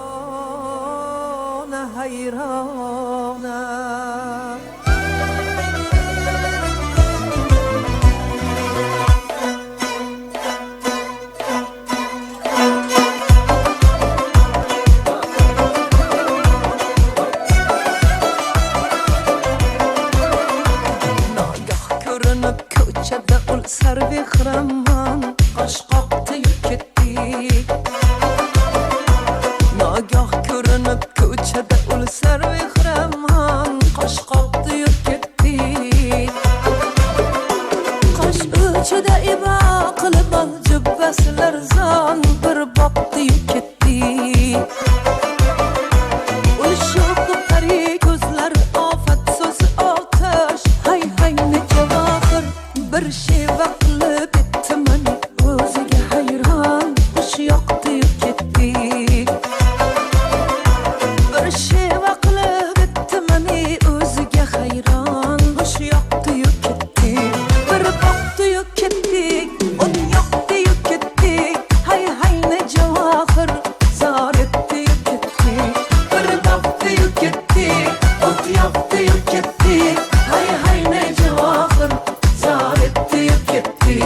hayrana hayrana. Ko'chada ul sarvehraman qosh qoqdi ketdi. Nagah ko'rinib ko'chada ul sarvehraman qosh qoqdi ketdi. Qosh uchida ibo qilib ol jubbasilar zon bir boqdi ketdi. Ul shu qari ko'zlar ofat so'zi otash hay hay ne javohir bir şey vaqlib etman o'ziga hayron xush yoqdi ketdi. Bir şey vaqlib etman o'ziga hayron xush yoqdi ketdi. Bir boqdi ketdi o't yoqdi ketdi. Hay hay ne javohir zor etdi ketdi. Bir boqdi ketdi o't yoqdi ketdi. Hay hay ne javohir zor etdi ketdi.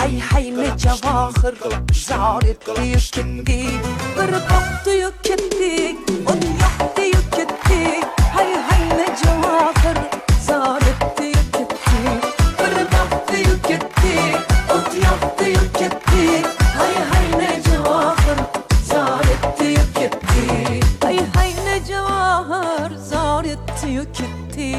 Hay hay ne javohir zor etdi ketdi. Bir boqdi ketdi o't yoqdi ketdi. Hay hay ne javohir zor etdi ketdi. Bir boqdi ketdi o't yoqdi ketdi. Hay hay ne javohir zor etdi ketdi. Hay hay ne javohir zor etdi ketdi.